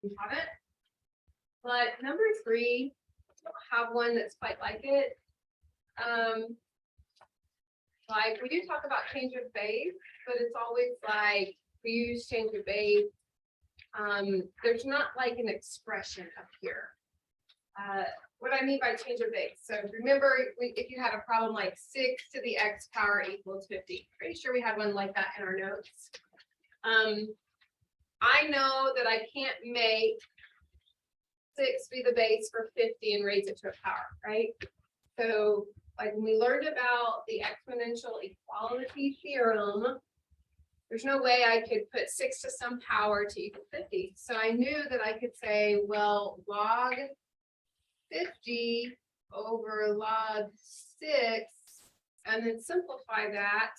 You have it. But number 3, I don't have one that's quite like it. Like we do talk about change of base, but it's always like we use change of base. There's not like an expression up here. What I mean by change of base. So remember, if you had a problem like 6 to the x power equals 50, pretty sure we had one like that in our notes. I know that I can't make 6 be the base for 50 and raise it to a power, right? So like when we learned about the exponential equality theorem, there's no way I could put 6 to some power to equal 50. So I knew that I could say, well, log 50 over log 6, and then simplify that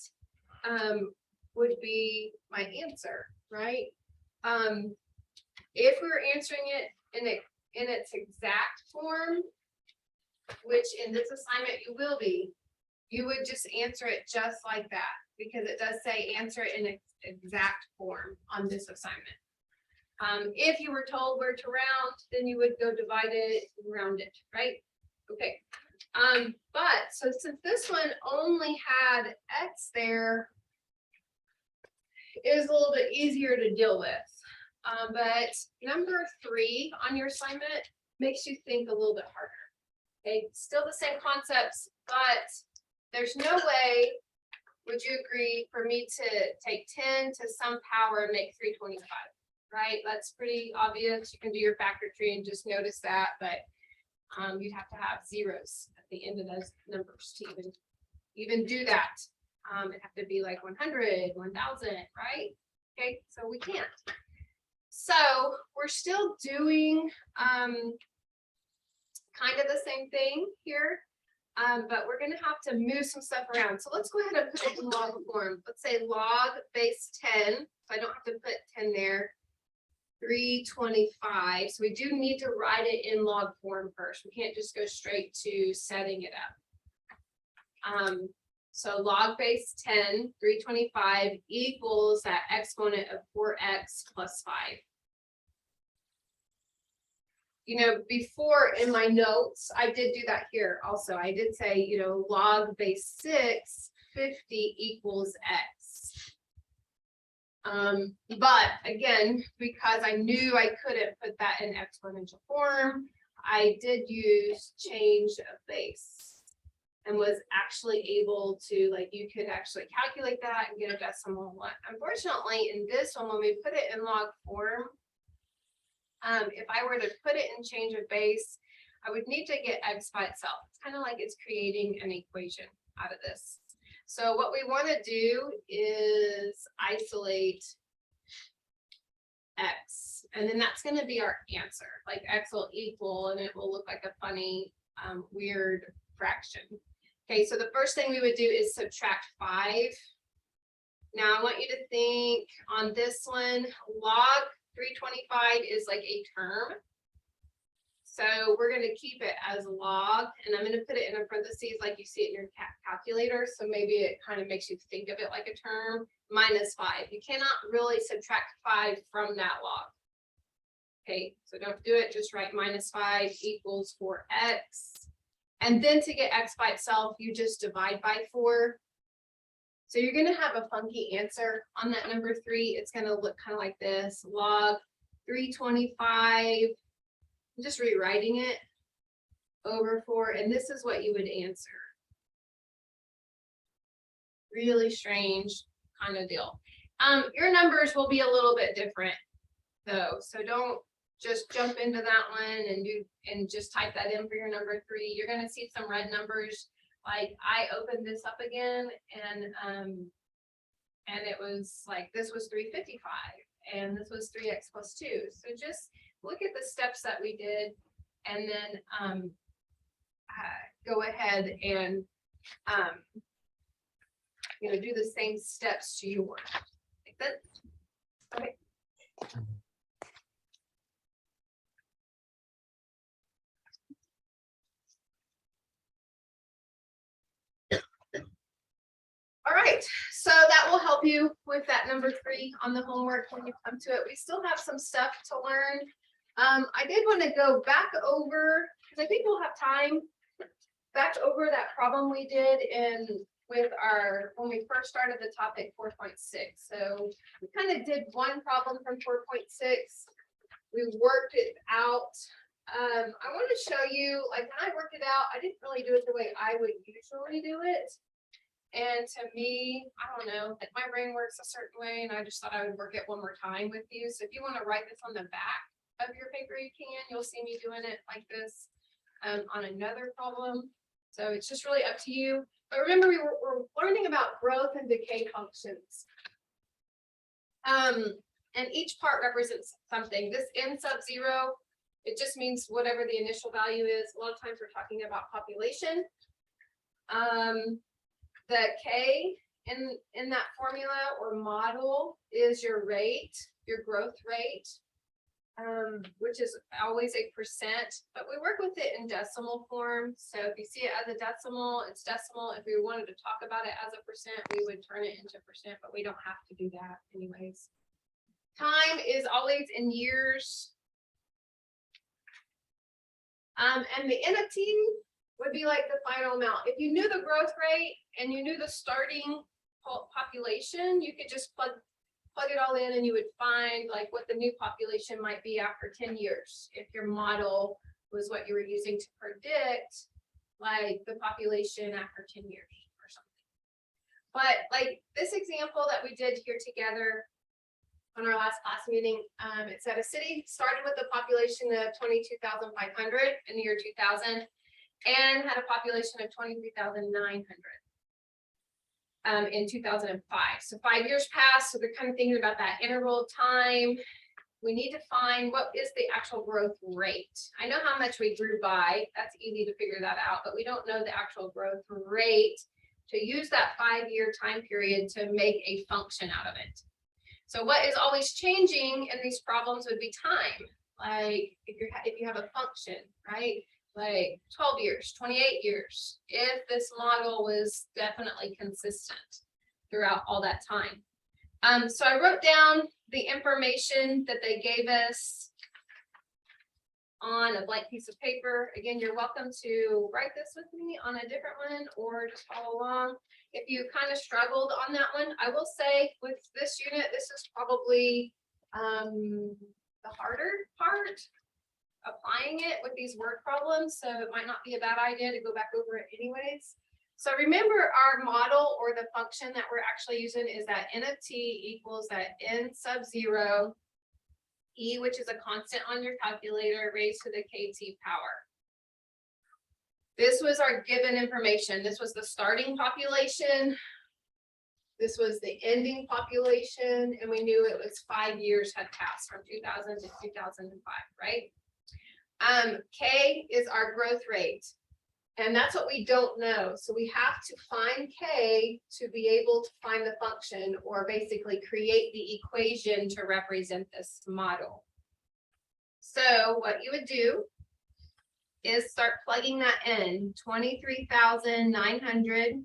would be my answer, right? If we were answering it in its exact form, which in this assignment you will be, you would just answer it just like that, because it does say answer it in its exact form on this assignment. If you were told where to round, then you would go divide it and round it, right? Okay. But so since this one only had x there, it is a little bit easier to deal with. But number 3 on your assignment makes you think a little bit harder. Okay, still the same concepts, but there's no way, would you agree, for me to take 10 to some power and make 325, right? That's pretty obvious. You can do your factor tree and just notice that, but you'd have to have zeros at the end of those numbers to even do that. It'd have to be like 100, 1000, right? Okay, so we can't. So we're still doing kind of the same thing here, but we're going to have to move some stuff around. So let's go ahead and put it in log form. Let's say log base 10. So I don't have to put 10 there. 325. So we do need to write it in log form first. We can't just go straight to setting it up. So log base 10, 325 equals that exponent of 4x plus 5. You know, before in my notes, I did do that here also. I did say, you know, log base 6, 50 equals x. But again, because I knew I couldn't put that in exponential form, I did use change of base and was actually able to, like, you could actually calculate that and get a decimal one. Unfortunately, in this one, when we put it in log form, if I were to put it in change of base, I would need to get x by itself. It's kind of like it's creating an equation out of this. So what we want to do is isolate x, and then that's going to be our answer. Like x will equal, and it will look like a funny, weird fraction. Okay, so the first thing we would do is subtract 5. Now I want you to think on this one, log 325 is like a term. So we're going to keep it as log, and I'm going to put it in a parentheses like you see it in your calculator. So maybe it kind of makes you think of it like a term, minus 5. You cannot really subtract 5 from that log. Okay, so don't do it. Just write minus 5 equals 4x. And then to get x by itself, you just divide by 4. So you're going to have a funky answer on that number 3. It's going to look kind of like this, log 325. I'm just rewriting it over 4, and this is what you would answer. Really strange kind of deal. Your numbers will be a little bit different though, so don't just jump into that one and just type that in for your number 3. You're going to see some red numbers. Like I opened this up again, and it was like this was 355, and this was 3x plus 2. So just look at the steps that we did, and then go ahead and do the same steps to yours. Like that. Okay. All right, so that will help you with that number 3 on the homework when you come to it. We still have some stuff to learn. I did want to go back over, because I think we'll have time, back over that problem we did when we first started the topic 4.6. So we kind of did one problem from 4.6. We worked it out. I want to show you, like when I worked it out, I didn't really do it the way I would usually do it. And to me, I don't know, like my brain works a certain way, and I just thought I would work it one more time with you. So if you want to write this on the back of your paper, you can. You'll see me doing it like this on another problem. So it's just really up to you. But remember, we're learning about growth and decay functions. And each part represents something. This n sub 0, it just means whatever the initial value is. A lot of times we're talking about population. The K in that formula or model is your rate, your growth rate, which is always a percent, but we work with it in decimal form. So if you see it as a decimal, it's decimal. If we wanted to talk about it as a percent, we would turn it into percent, but we don't have to do that anyways. Time is always in years. And the N of T would be like the final amount. If you knew the growth rate and you knew the starting population, you could just plug it all in and you would find like what the new population might be after 10 years. If your model was what you were using to predict like the population after 10 years or something. But like this example that we did here together on our last class meeting, it said a city started with a population of 22,500 in the year 2000 and had a population of 23,900 in 2005. So 5 years passed. So they're kind of thinking about that interval of time. We need to find what is the actual growth rate. I know how much we grew by. That's easy to figure that out, but we don't know the actual growth rate to use that 5-year time period to make a function out of it. So what is always changing in these problems would be time. Like if you have a function, right? Like 12 years, 28 years, if this model was definitely consistent throughout all that time. So I wrote down the information that they gave us on a blank piece of paper. Again, you're welcome to write this with me on a different one or just follow along. If you kind of struggled on that one, I will say with this unit, this is probably the harder part, applying it with these word problems. So it might not be a bad idea to go back over it anyways. So remember our model or the function that we're actually using is that N of T equals that N sub 0 E, which is a constant on your calculator, raised to the KT power. This was our given information. This was the starting population. This was the ending population, and we knew it was 5 years had passed from 2000 to 2005, right? K is our growth rate, and that's what we don't know. So we have to find K to be able to find the function or basically create the equation to represent this model. So what you would do is start plugging that in. 23,900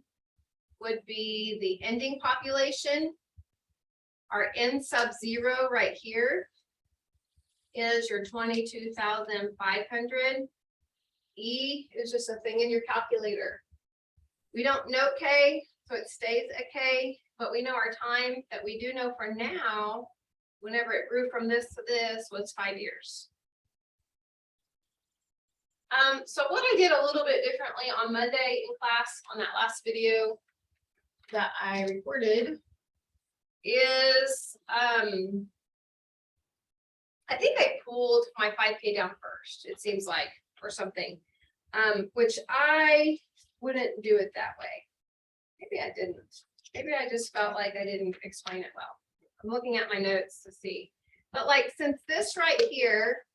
would be the ending population. Our N sub 0 right here is your 22,500. E is just a thing in your calculator. We don't know K, so it stays a K, but we know our time that we do know for now, whenever it grew from this to this, was 5 years. So what I did a little bit differently on Monday in class on that last video that I recorded is I think I pulled my 5K down first, it seems like, or something, which I wouldn't do it that way. Maybe I didn't. Maybe I just felt like I didn't explain it well. I'm looking at my notes to see. But like, since this right here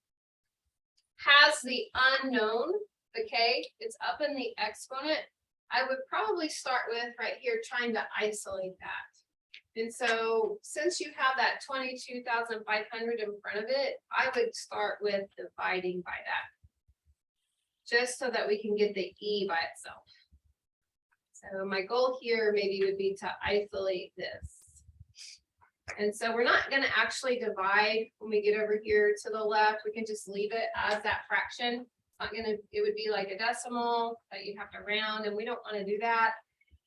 has the unknown, the K, it's up in the exponent, I would probably start with right here trying to isolate that. And so since you have that 22,500 in front of it, I would start with dividing by that, just so that we can get the E by itself. So my goal here maybe would be to isolate this. And so we're not gonna actually divide when we get over here to the left. We can just leave it as that fraction. Not gonna, it would be like a decimal that you have to round, and we don't want to do that.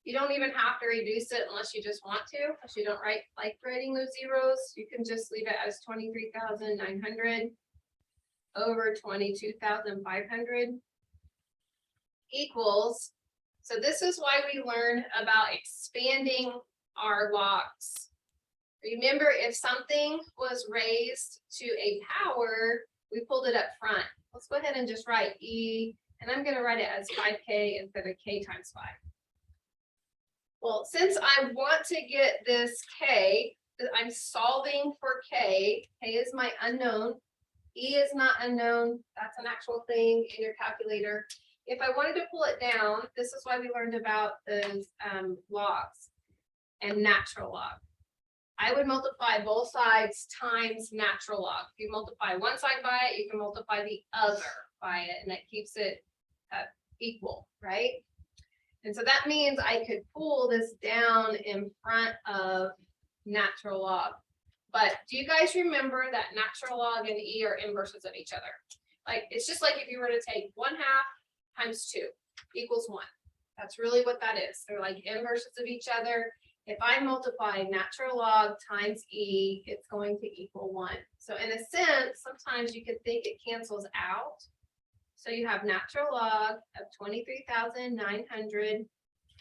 You don't even have to reduce it unless you just want to, unless you don't like writing those zeros. You can just leave it as 23,900 over 22,500 equals. So this is why we learn about expanding our logs. Remember, if something was raised to a power, we pulled it up front. Let's go ahead and just write E, and I'm going to write it as 5K instead of K times 5. Well, since I want to get this K, I'm solving for K. K is my unknown. E is not unknown. That's an actual thing in your calculator. If I wanted to pull it down, this is why we learned about those logs and natural log. I would multiply both sides times natural log. If you multiply one side by it, you can multiply the other by it, and that keeps it equal, right? And so that means I could pull this down in front of natural log. But do you guys remember that natural log and E are inverses of each other? Like, it's just like if you were to take 1/2 times 2 equals 1. That's really what that is. They're like inverses of each other. If I multiply natural log times E, it's going to equal 1. So in a sense, sometimes you could think it cancels out. So you have natural log of 23,900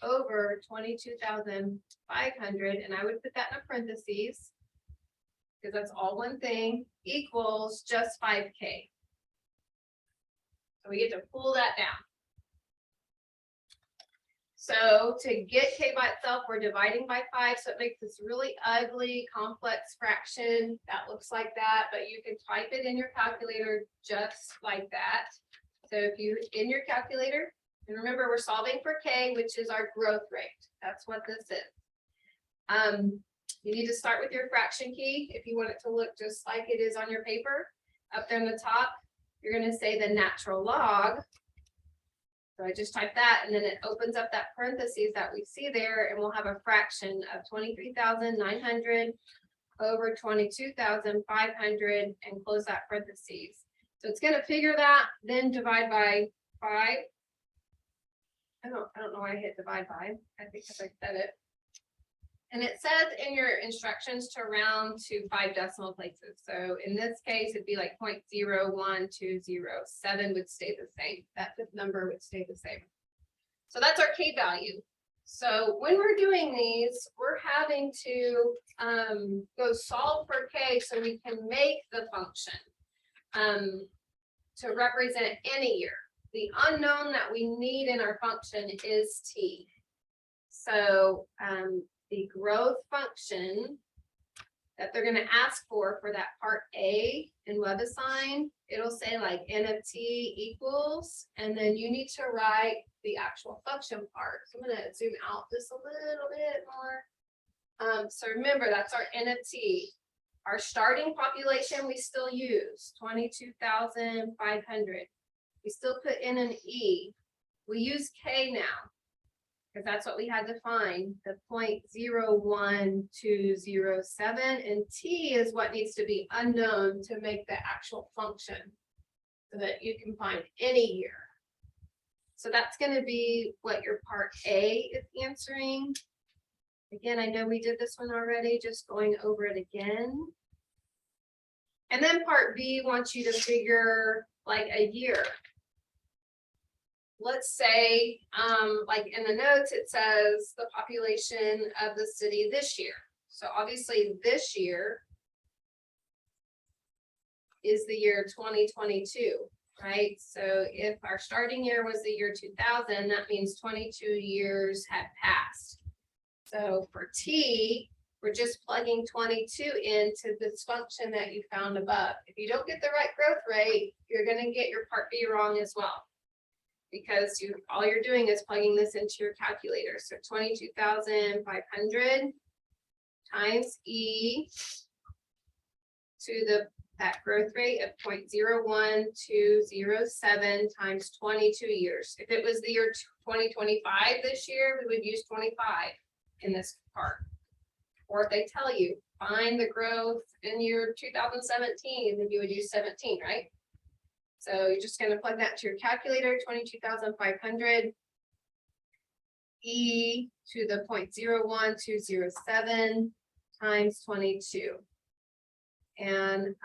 over 22,500, and I would put that in a parentheses because that's all one thing, equals just 5K. So we get to pull that down. So to get K by itself, we're dividing by 5. So it makes this really ugly, complex fraction that looks like that, but you can type it in your calculator just like that. So if you, in your calculator, and remember we're solving for K, which is our growth rate. That's what this is. You need to start with your fraction key. If you want it to look just like it is on your paper, up there in the top, you're going to say the natural log. So I just type that, and then it opens up that parentheses that we see there, and we'll have a fraction of 23,900 over 22,500 and close that parentheses. So it's going to figure that, then divide by 5. I don't know why I hit divide by. I think because I said it. And it says in your instructions to round to 5 decimal places. So in this case, it'd be like 0.01207 would stay the same. That fifth number would stay the same. So that's our K value. So when we're doing these, we're having to go solve for K so we can make the function to represent any year. The unknown that we need in our function is T. So the growth function that they're going to ask for that part A in WebAssign, it'll say like N of T equals, and then you need to write the actual function part. So I'm going to zoom out just a little bit more. So remember, that's our N of T. Our starting population we still use 22,500. We still put in an E. We use K now, because that's what we had to find, the 0.01207, and T is what needs to be unknown to make the actual function so that you can find any year. So that's going to be what your part A is answering. Again, I know we did this one already, just going over it again. And then part B wants you to figure like a year. Let's say, like in the notes, it says the population of the city this year. So obviously this year is the year 2022, right? So if our starting year was the year 2000, that means 22 years had passed. So for T, we're just plugging 22 into this function that you found above. If you don't get the right growth rate, you're going to get your part B wrong as well, because all you're doing is plugging this into your calculator. So 22,500 times E to that growth rate of 0.01207 times 22 years. If it was the year 2025 this year, we would use 25 in this part. Or if they tell you find the growth in year 2017, then you would use 17, right? So you're just gonna plug that to your calculator, 22,500 e to the 0.01207 times 22. And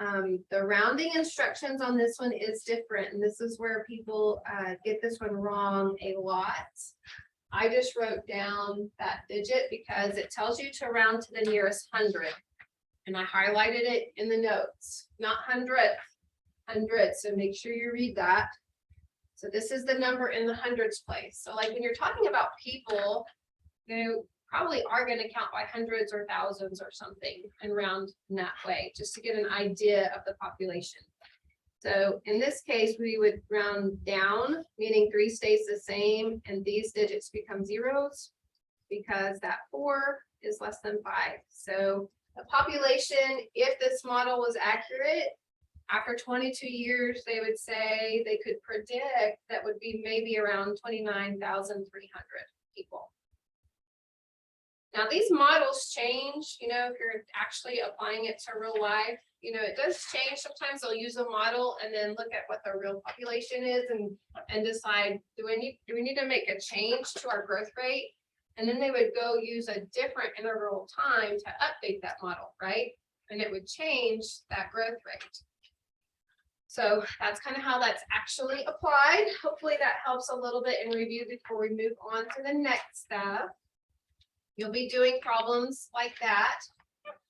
the rounding instructions on this one is different, and this is where people get this one wrong a lot. I just wrote down that digit because it tells you to round to the nearest hundred. And I highlighted it in the notes, not hundredth, hundred. So make sure you read that. So this is the number in the hundreds place. So like when you're talking about people, you probably are going to count by hundreds or thousands or something and round in that way, just to get an idea of the population. So in this case, we would round down, meaning 3 stays the same, and these digits become zeros because that 4 is less than 5. So the population, if this model was accurate, after 22 years, they would say they could predict that would be maybe around 29,300 people. Now, these models change, you know, if you're actually applying it to real life, you know, it does change. Sometimes they'll use a model and then look at what the real population is and decide, do we need to make a change to our growth rate? And then they would go use a different interval time to update that model, right? And it would change that growth rate. So that's kind of how that's actually applied. Hopefully that helps a little bit in review before we move on to the next step. You'll be doing problems like that.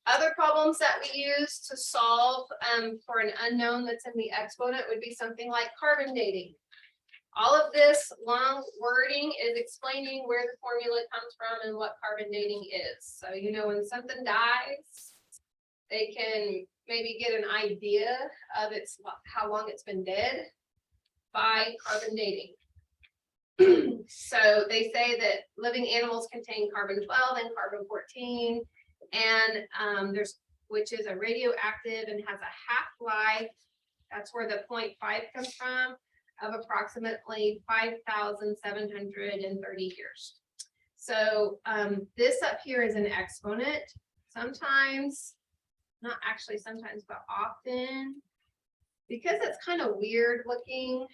Other problems that we use to solve for an unknown that's in the exponent would be something like carbon dating. All of this long wording is explaining where the formula comes from and what carbon dating is. So, you know, when something dies, they can maybe get an idea of how long it's been dead by carbon dating. So they say that living animals contain carbon-12 and carbon-14, and which is a radioactive and has a half-life. That's where the 0.5 comes from, of approximately 5,730 years. So this up here is an exponent. Sometimes, not actually sometimes, but often, because it's kind of weird looking,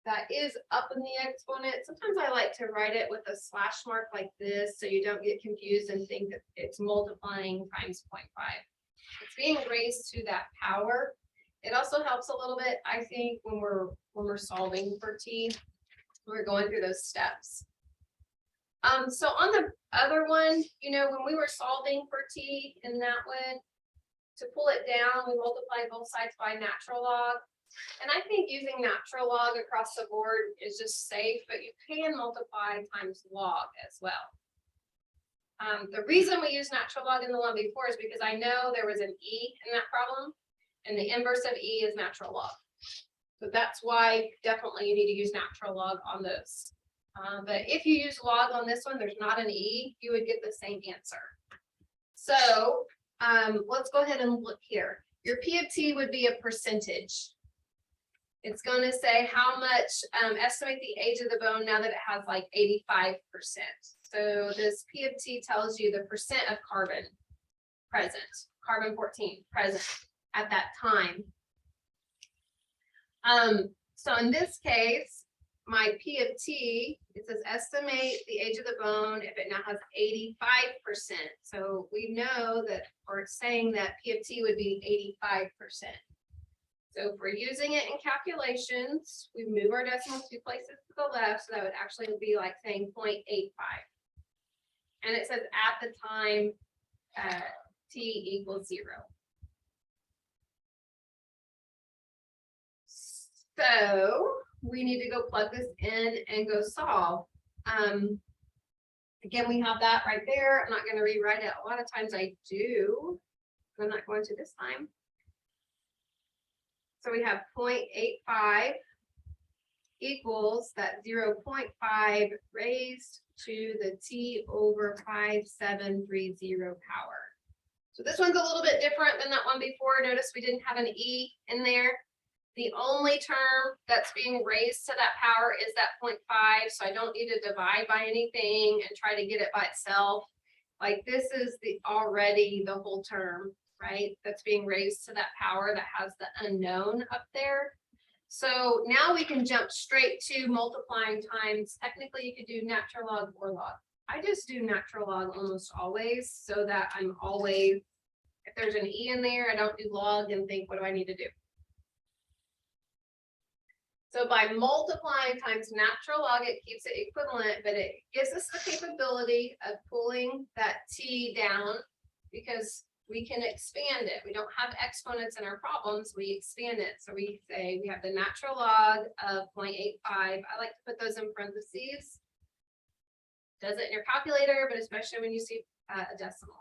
that is up in the exponent. Sometimes I like to write it with a slash mark like this, so you don't get confused and think that it's multiplying times 0.5. It's being raised to that power. It also helps a little bit, I think, when we're solving for t, we're going through those steps. So on the other one, you know, when we were solving for t in that one, to pull it down, we multiply both sides by natural log. And I think using natural log across the board is just safe, but you can multiply times log as well. The reason we use natural log in the one before is because I know there was an e in that problem, and the inverse of e is natural log. So that's why definitely you need to use natural log on those. But if you use log on this one, there's not an e, you would get the same answer. So let's go ahead and look here. Your P of T would be a percentage. It's going to say how much, estimate the age of the bone now that it has like 85%. So this P of T tells you the percent of carbon present, carbon-14 present at that time. So in this case, my P of T, it says estimate the age of the bone if it now has 85%. So we know that, or it's saying that P of T would be 85%. So if we're using it in calculations, we move our decimal 2 places to the left, so that would actually be like saying 0.85. And it says at the time t equals 0. So we need to go plug this in and go solve. Again, we have that right there. I'm not going to rewrite it. A lot of times I do, but I'm not going to this time. So we have 0.85 equals that 0.5 raised to the t over 5730 power. So this one's a little bit different than that one before. Notice we didn't have an e in there. The only term that's being raised to that power is that 0.5. So I don't need to divide by anything and try to get it by itself. Like this is already the whole term, right? That's being raised to that power that has the unknown up there. So now we can jump straight to multiplying times. Technically, you could do natural log or log. I just do natural log almost always so that I'm always, if there's an E in there, I don't do log and think, what do I need to do? So by multiplying times natural log, it keeps it equivalent, but it gives us the capability of pulling that T down because we can expand it. We don't have exponents in our problems, we expand it. So we say we have the natural log of 0.85. I like to put those in parentheses. Does it in your calculator, but especially when you see a decimal.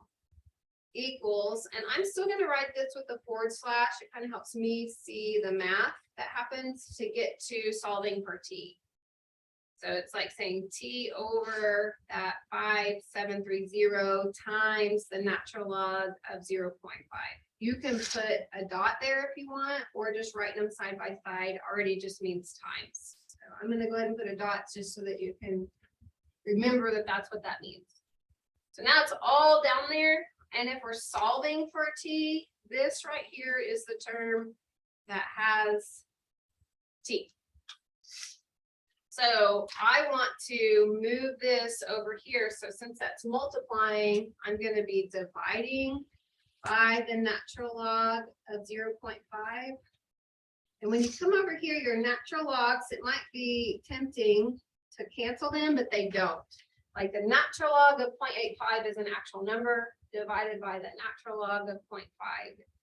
Equals, and I'm still going to write this with the forward slash. It kind of helps me see the math that happens to get to solving for T. So it's like saying T over that 5730 times the natural log of 0.5. You can put a dot there if you want, or just write them side by side. Already just means times. So I'm going to go ahead and put a dot just so that you can remember that that's what that means. So now it's all down there. And if we're solving for T, this right here is the term that has T. So I want to move this over here. So since that's multiplying, I'm going to be dividing by the natural log of 0.5. And when you come over here, your natural logs, it might be tempting to cancel them, but they don't. Like the natural log of 0.85 is an actual number divided by the natural log of 0.5.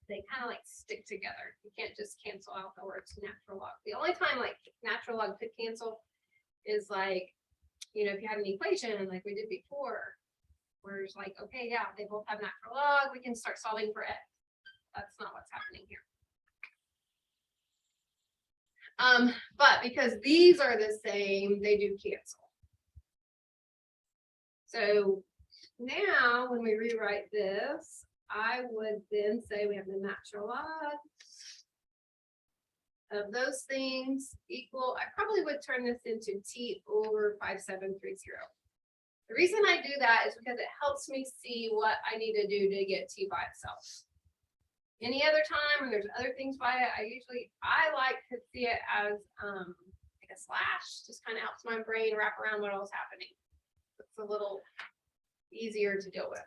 They kind of like stick together. You can't just cancel out the words natural log. The only time like natural log could cancel is like, you know, if you had an equation like we did before, where it's like, okay, yeah, they both have natural log, we can start solving for x. That's not what's happening here. But because these are the same, they do cancel. So now when we rewrite this, I would then say we have the natural log of those things equal, I probably would turn this into T over 5730. The reason I do that is because it helps me see what I need to do to get T by itself. Any other time when there's other things by it, I like to see it as like a slash, just kind of helps my brain wrap around what else happening. It's a little easier to deal with.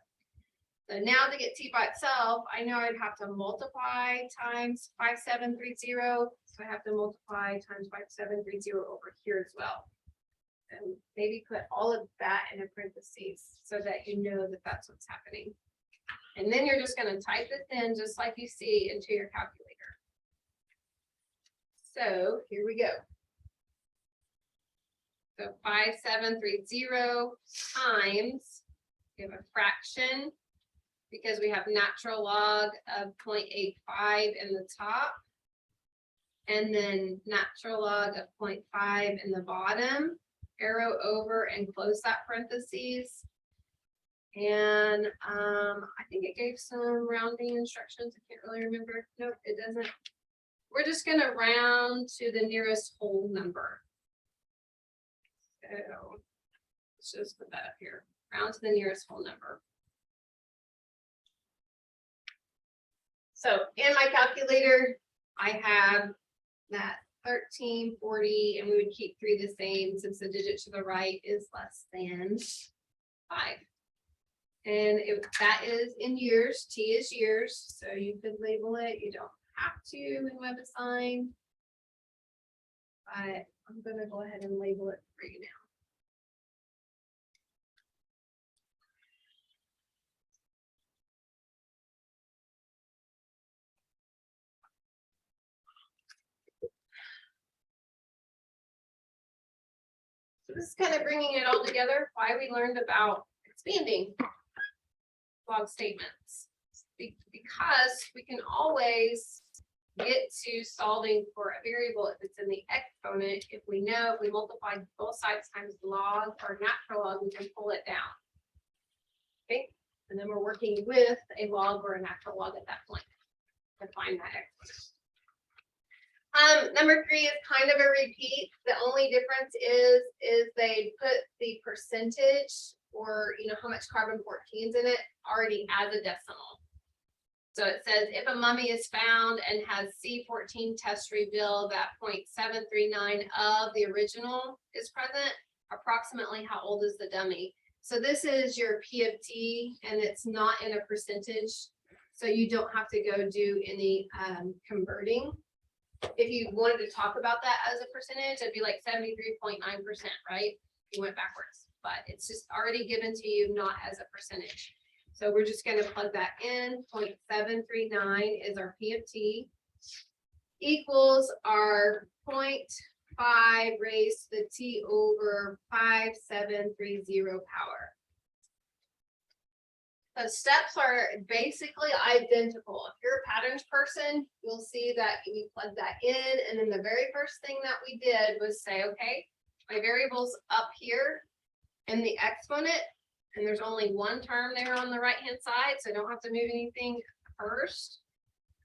So now to get T by itself, I know I'd have to multiply times 5730. So I have to multiply times 5730 over here as well. And maybe put all of that in a parentheses so that you know that that's what's happening. And then you're just going to type this in just like you see into your calculator. So here we go. So 5730 times, we have a fraction because we have natural log of 0.85 in the top, and then natural log of 0.5 in the bottom. Arrow over and close that parentheses. And I think it gave some rounding instructions. I can't really remember. Nope, it doesn't. We're just going to round to the nearest whole number. So let's just put that up here. Round to the nearest whole number. So in my calculator, I have that 1340, and we would keep 3 the same since the digit to the right is less than 5. And that is in years. T is years, so you could label it. You don't have to in WebAssign, but I'm going to go ahead and label it for you now. So this is kind of bringing it all together, why we learned about expanding log statements. Because we can always get to solving for a variable if it's in the exponent. If we know if we multiply both sides times log or natural log, we can pull it down. Okay, and then we're working with a log or a natural log at that point to find that exponent. Number 3 is kind of a repeat. The only difference is they put the percentage or, you know, how much carbon 14 is in it already as a decimal. So it says if a mummy is found and has C14 test reveal that 0.739 of the original is present, approximately how old is the dummy? So this is your P of T, and it's not in a percentage. So you don't have to go do any converting. If you wanted to talk about that as a percentage, it'd be like 73.9%, right? You went backwards, but it's just already given to you, not as a percentage. So we're just going to plug that in. 0.739 is our P of T, equals our 0.5 raised to the T over 5730 power. The steps are basically identical. If you're a patterns person, you'll see that we plug that in, and then the very first thing that we did was say, okay, my variable's up here in the exponent, and there's only one term there on the right hand side, so I don't have to move anything first.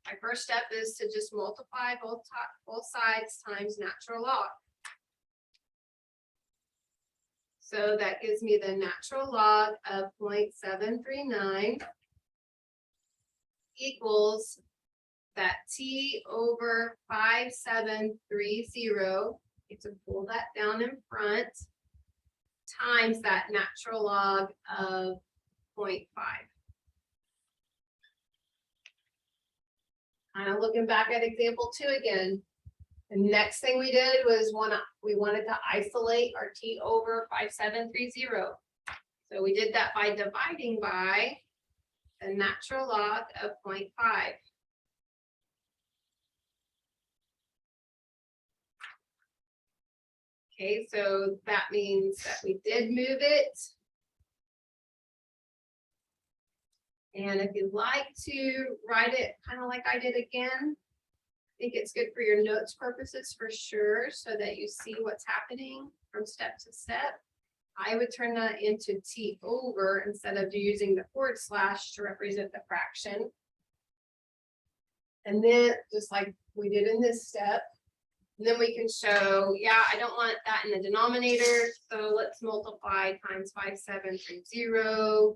My first step is to just multiply both sides times natural log. So that gives me the natural log of 0.739 equals that T over 5730. Get to pull that down in front, times that natural log of 0.5. Kind of looking back at example 2 again. The next thing we did was we wanted to isolate our T over 5730. So we did that by dividing by the natural log of 0.5. Okay, so that means that we did move it. And if you'd like to write it kind of like I did again, I think it's good for your notes purposes for sure, so that you see what's happening from step to step. I would turn that into T over instead of using the forward slash to represent the fraction. And then just like we did in this step, then we can show, yeah, I don't want that in the denominator, so let's multiply times 5730.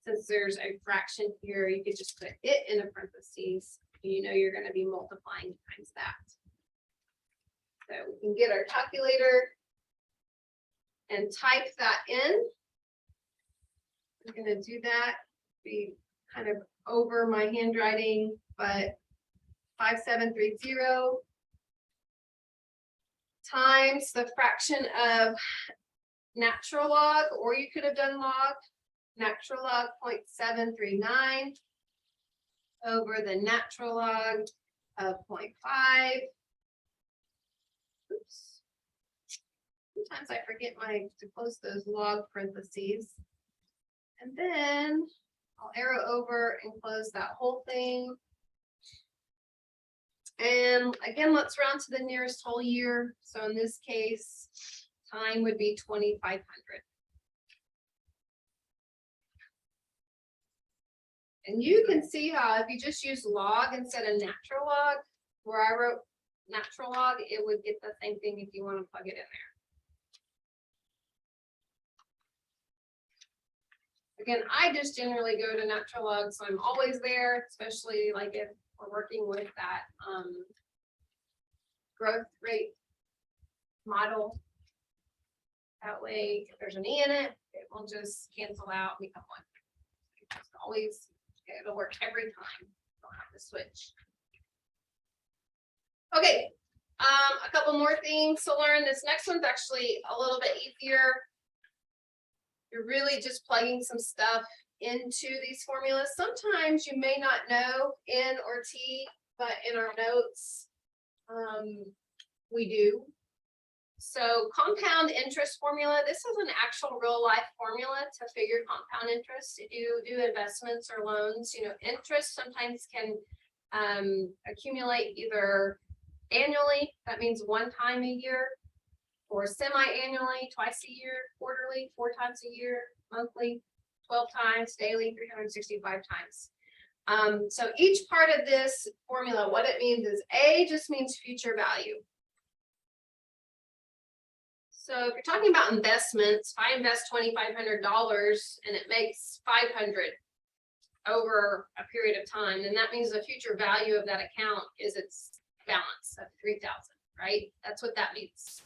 Since there's a fraction here, you could just put it in a parentheses. You know you're going to be multiplying times that. So we can get our calculator and type that in. I'm going to do that, be kind of over my handwriting, but 5730 times the fraction of natural log, or you could have done log, natural log 0.739 over the natural log of 0.5. Oops. Sometimes I forget to close those log parentheses. And then I'll arrow over and close that whole thing. And again, let's round to the nearest whole year. So in this case, time would be 2500. And you can see how if you just use log instead of natural log, where I wrote natural log, it would get the same thing if you want to plug it in there. Again, I just generally go to natural log, so I'm always there, especially like if we're working with that growth rate model. That way, if there's an E in it, it will just cancel out and become 1. Just always, it'll work every time. Don't have to switch. Okay, a couple more things to learn. This next one's actually a little bit easier. You're really just plugging some stuff into these formulas. Sometimes you may not know N or T, but in our notes, we do. So compound interest formula, this is an actual real life formula to figure compound interest. If you do investments or loans, you know, interest sometimes can accumulate either annually, that means 1 time a year, or semi-annually, twice a year, quarterly, 4 times a year, monthly, 12 times, daily, 365 times. So each part of this formula, what it means is A just means future value. So if you're talking about investments, if I invest $2,500 and it makes 500 over a period of time, then that means the future value of that account is its balance of 3,000, right? That's what that means.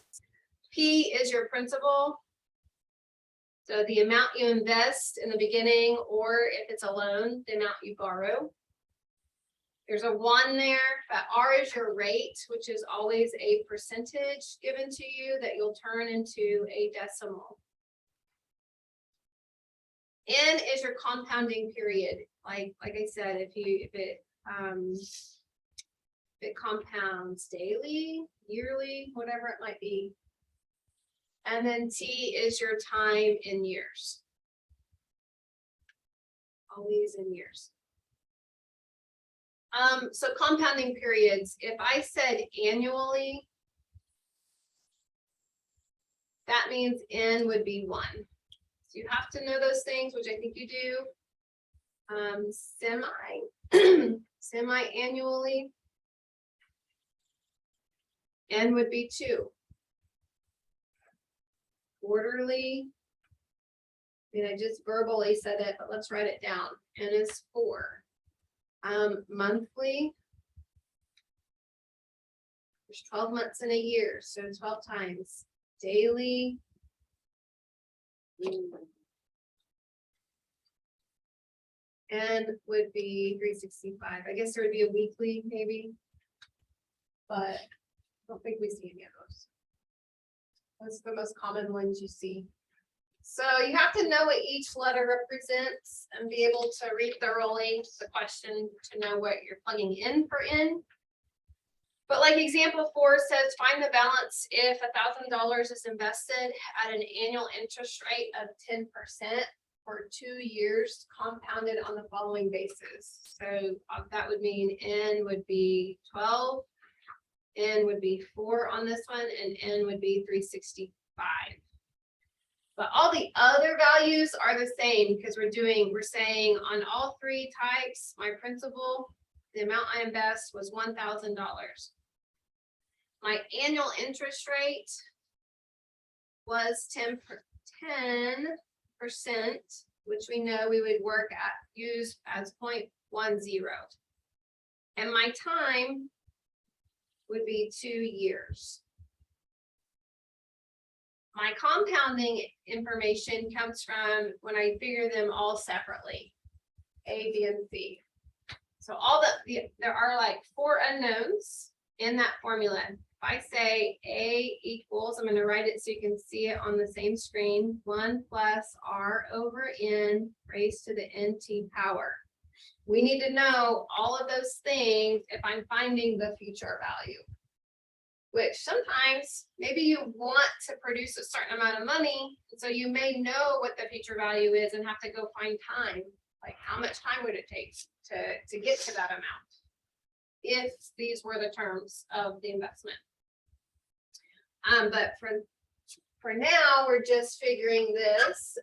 P is your principal. So the amount you invest in the beginning, or if it's a loan, the amount you borrow. There's a 1 there, but R is your rate, which is always a percentage given to you that you'll turn into a decimal. N is your compounding period. Like I said, if it compounds daily, yearly, whatever it might be. And then T is your time in years. Always in years. So compounding periods, if I said annually, that means N would be 1. So you have to know those things, which I think you do. Semi-annually, N would be 2. Quarterly, I mean, I just verbally said it, but let's write it down. N is 4. Monthly, there's 12 months in a year, so 12 times. Daily, N would be 365. I guess there would be a weekly maybe, but I don't think we see any of those. Those are the most common ones you see. So you have to know what each letter represents and be able to read thoroughly the question to know what you're plugging in for N. But like example 4 says, find the balance if $1,000 is invested at an annual interest rate of 10% for 2 years compounded on the following basis. So that would mean N would be 12, N would be 4 on this one, and N would be 365. But all the other values are the same because we're saying on all 3 types, my principal, the amount I invest was $1,000. My annual interest rate was 10%, which we know we would use as 0.10. And my time would be 2 years. My compounding information comes from when I figure them all separately, A, B, and C. So there are like 4 unknowns in that formula. If I say A equals, I'm going to write it so you can see it on the same screen, 1 plus R over N raised to the NT power. We need to know all of those things if I'm finding the future value. Which sometimes maybe you want to produce a certain amount of money, so you may know what the future value is and have to go find time. Like how much time would it take to get to that amount if these were the terms of the investment. But for now, we're just figuring this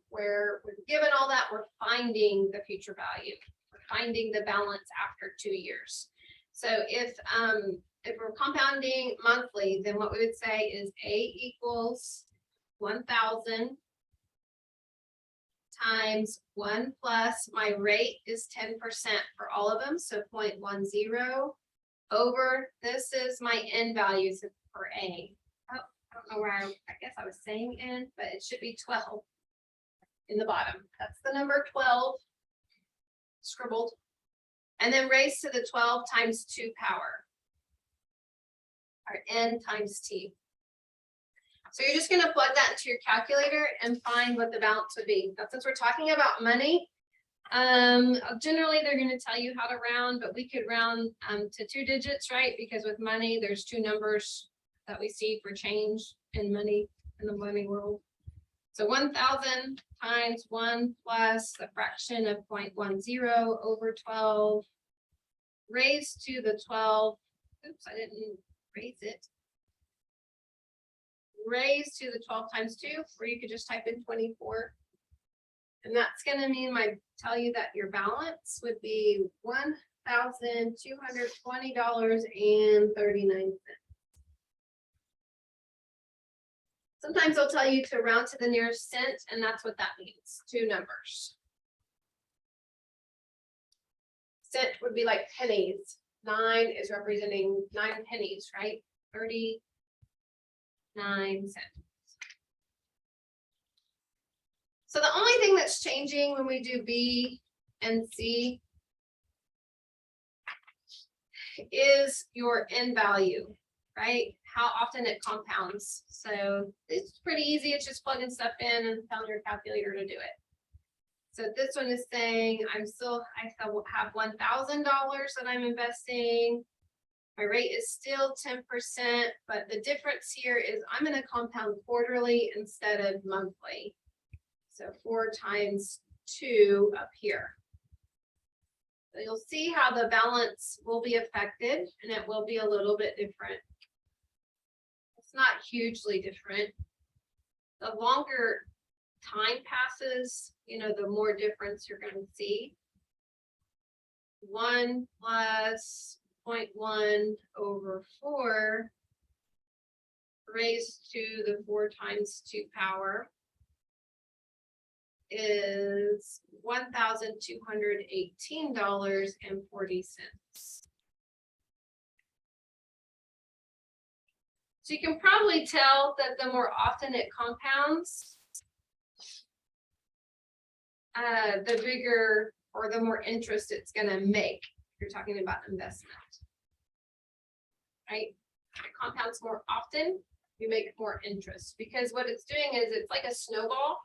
where we're given all that, we're finding the future value. We're finding the balance after 2 years. So if we're compounding monthly, then what we would say is A equals 1,000 times 1 plus my rate is 10% for all of them, so 0.10 over, this is my N values for A. Oh, I don't know where I guess I was saying N, but it should be 12 in the bottom. That's the number 12 scribbled. And then raised to the 12 times 2 power. Or N times T. So you're just going to plug that into your calculator and find what the balance would be. Now, since we're talking about money, generally they're going to tell you how to round, but we could round to 2 digits, right? Because with money, there's 2 numbers that we see for change in money in the money world. So 1,000 times 1 plus the fraction of 0.10 over 12 raised to the 12. Oops, I didn't raise it. Raised to the 12 times 2, or you could just type in 24. And that's going to mean tell you that your balance would be $1,220.39. Sometimes they'll tell you to round to the nearest cent, and that's what that means, 2 numbers. Cent would be like pennies. 9 is representing 9 pennies, right? 39 cents. So the only thing that's changing when we do B and C is your end value, right? How often it compounds. So it's pretty easy. It's just plugging stuff in and tell your calculator to do it. So this one is saying I still have $1,000 that I'm investing. My rate is still 10%, but the difference here is I'm going to compound quarterly instead of monthly. So 4 times 2 up here. So you'll see how the balance will be affected, and it will be a little bit different. It's not hugely different. The longer time passes, the more difference you're going to see. 1 plus 0.1 over 4 raised to the 4 times 2 power is $1,218.40. So you can probably tell that the more often it compounds, the bigger or the more interest it's going to make. If you're talking about investment, right? If it compounds more often, you make more interest, because what it's doing is it's like a snowball.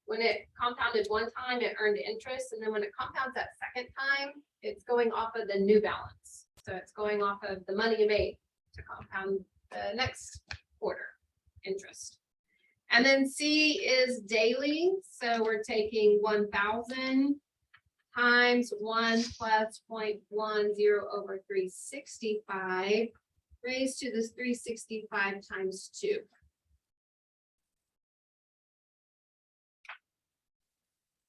When it compounded one time, it earned interest, and then when it compounds that second time, it's going off of the new balance. So it's going off of the money you made to compound the next quarter interest. And then C is daily. So we're taking 1,000 times 1 plus 0.10 over 365 raised to this 365 times 2.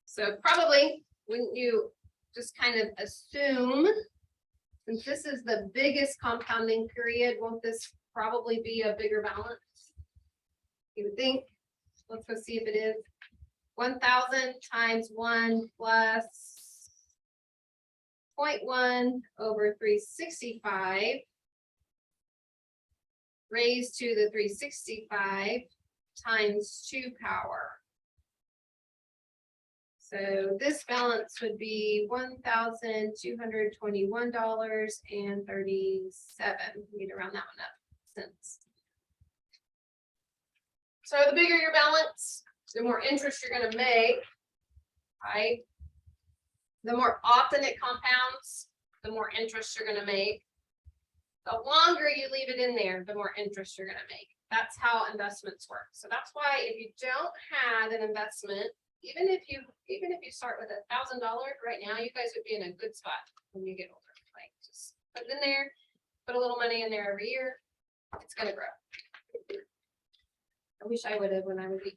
So probably, wouldn't you just kind of assume, since this is the biggest compounding period, won't this probably be a bigger balance? You would think. Let's go see if it is. 1,000 times 1 plus 0.1 over 365 raised to the 365 times 2 power. So this balance would be $1,221.37. We need to round that one up cents. So the bigger your balance, the more interest you're going to make, right? The more often it compounds, the more interest you're going to make. The longer you leave it in there, the more interest you're going to make. That's how investments work. So that's why if you don't have an investment, even if you start with $1,000 right now, you guys would be in a good spot when you get older. Like, just put it in there, put a little money in there every year. It's going to grow. I wish I would have when I was 18.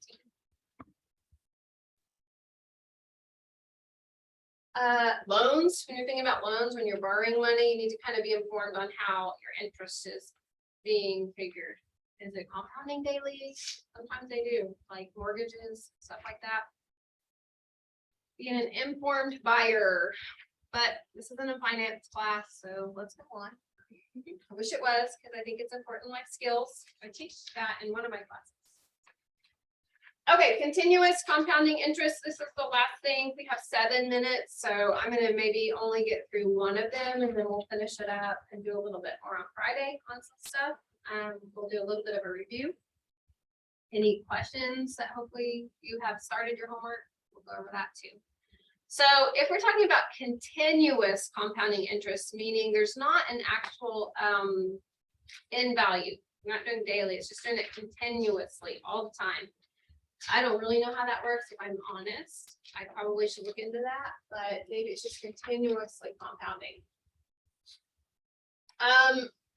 Loans, when you're thinking about loans, when you're borrowing money, you need to kind of be informed on how your interest is being figured. Is it compounding daily? Sometimes they do, like mortgages, stuff like that. Being an informed buyer, but this isn't a finance class, so let's go on. I wish it was, because I think it's important life skills. I teach that in one of my classes. Okay, continuous compounding interest. This is the last thing. We have 7 minutes, so I'm going to maybe only get through one of them, and then we'll finish it up and do a little bit more on Friday on some stuff. We'll do a little bit of a review. Any questions that hopefully you have started your homework? We'll go over that too. So if we're talking about continuous compounding interest, meaning there's not an actual end value. We're not doing daily. It's just doing it continuously all the time. I don't really know how that works, if I'm honest. I probably should look into that, but maybe it's just continuously compounding.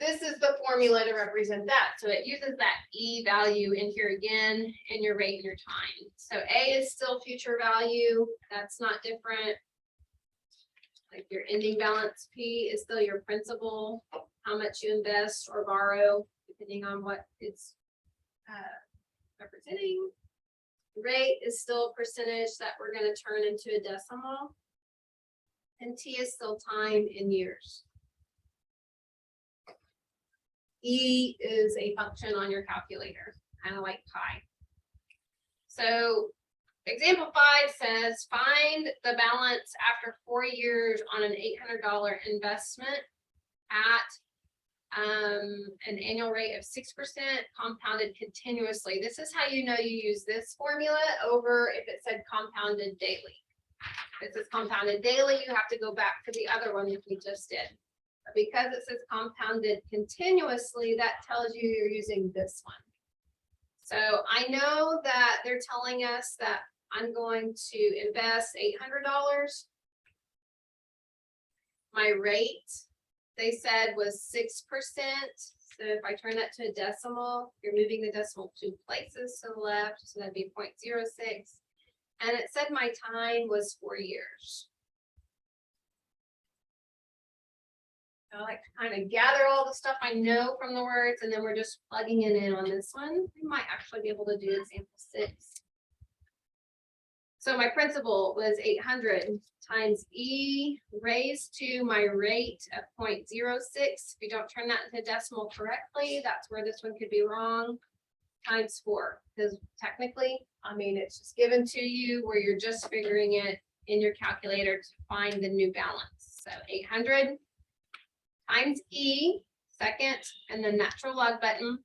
This is the formula to represent that. So it uses that E value in here again in your rate and your time. So A is still future value. That's not different. Like your ending balance. P is still your principal, how much you invest or borrow, depending on what it's representing. Rate is still a percentage that we're going to turn into a decimal. And T is still time in years. E is a function on your calculator, kind of like pi. So example 5 says, find the balance after 4 years on an $800 investment at an annual rate of 6% compounded continuously. This is how you know you use this formula over if it said compounded daily. If it says compounded daily, you have to go back to the other one that we just did. But because it says compounded continuously, that tells you you're using this one. So I know that they're telling us that I'm going to invest $800. My rate, they said, was 6%. So if I turn that to a decimal, you're moving the decimal 2 places to the left, so that'd be 0.06. And it said my time was 4 years. I like to kind of gather all the stuff I know from the words, and then we're just plugging it in on this one. We might actually be able to do example 6. So my principal was 800 times E raised to my rate of 0.06. If you don't turn that into decimal correctly, that's where this one could be wrong, times 4. Because technically, I mean, it's just given to you where you're just figuring it in your calculator to find the new balance. So 800 times E, second, and the natural log button,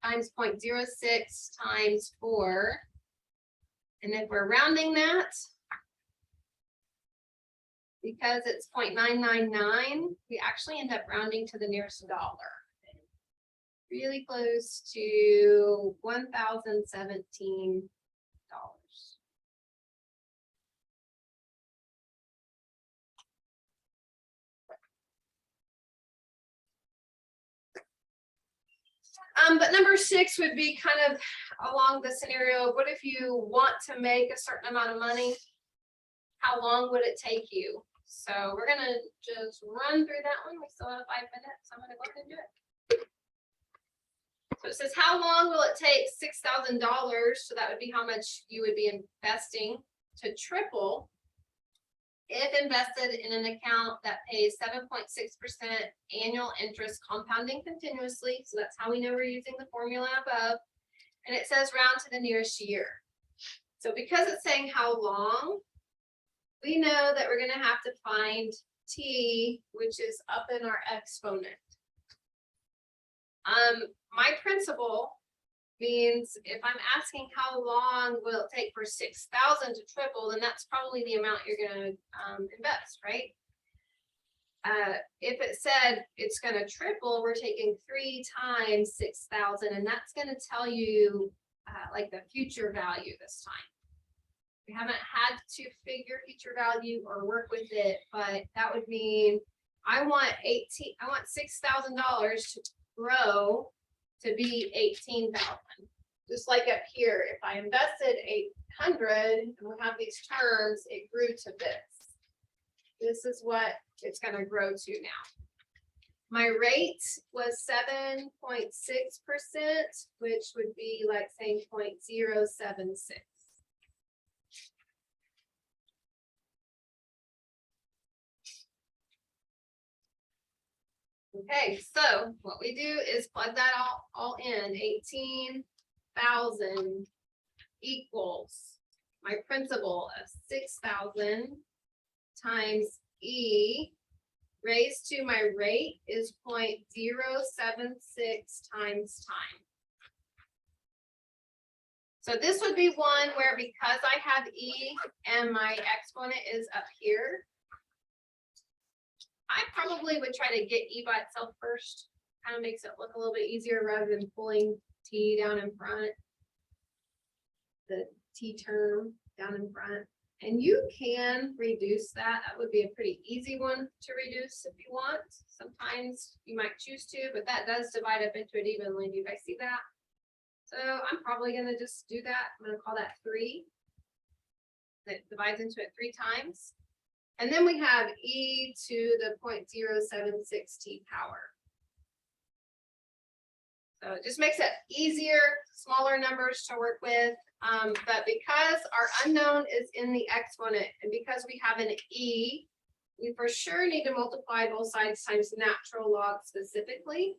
times 0.06 times 4. And if we're rounding that, because it's 0.999, we actually end up rounding to the nearest dollar. Really close to $1,017. But number 6 would be kind of along the scenario. What if you want to make a certain amount of money? How long would it take you? So we're going to just run through that one. We still have 5 minutes. I'm going to go ahead and do it. So it says, how long will it take $6,000? So that would be how much you would be investing to triple if invested in an account that pays 7.6% annual interest compounding continuously. So that's how we know we're using the formula above. And it says round to the nearest year. So because it's saying how long, we know that we're going to have to find T, which is up in our exponent. My principal means if I'm asking how long will it take for 6,000 to triple, then that's probably the amount you're going to invest, right? If it said it's going to triple, we're taking 3 times 6,000, and that's going to tell you like the future value this time. We haven't had to figure future value or work with it, but that would mean I want $6,000 to grow to be 18,000. Just like up here, if I invested 800 and we have these terms, it grew to this. This is what it's going to grow to now. My rate was 7.6%, which would be like saying 0.076. Okay, so what we do is plug that all in. 18,000 equals my principal of 6,000 times E raised to my rate is 0.076 times time. So this would be one where, because I have E and my exponent is up here, I probably would try to get E by itself first. Kind of makes it look a little bit easier rather than pulling T down in front. The T term down in front. And you can reduce that. That would be a pretty easy one to reduce if you want. Sometimes you might choose to, but that does divide up into it evenly. Do you guys see that? So I'm probably going to just do that. I'm going to call that 3. That divides into it 3 times. And then we have E to the 0.076 T power. So it just makes it easier, smaller numbers to work with. But because our unknown is in the exponent and because we have an e, we for sure need to multiply both sides times natural log specifically.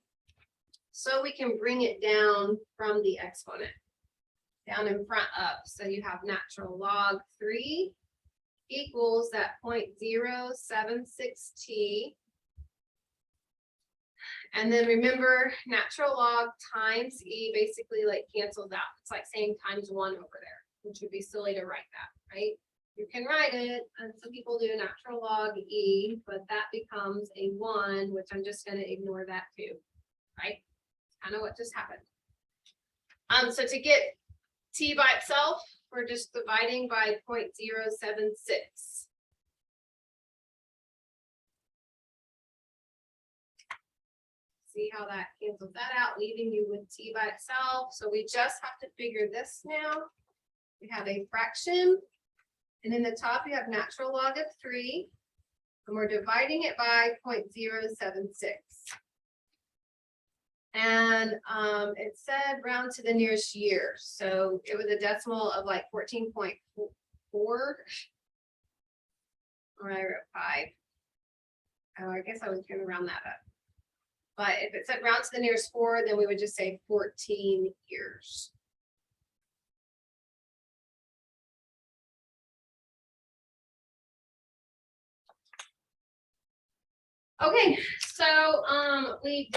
So we can bring it down from the exponent, down in front up. So you have natural log 3 equals that 0.076t. And then remember, natural log times e basically like cancels out. It's like saying times 1 over there, which would be silly to write that, right? You can write it, and some people do natural log e, but that becomes a 1, which I'm just going to ignore that too, right? Kind of what just happened. So to get t by itself, we're just dividing by 0.076. See how that cancels that out, leaving you with t by itself. So we just have to figure this now. We have a fraction, and in the top you have natural log of 3, and we're dividing it by 0.076. And it said round to the nearest year. So it was a decimal of like 14.4. Or I wrote 5. Oh, I guess I was going to round that up. But if it said round to the nearest 4, then we would just say 14 years. Okay, so we did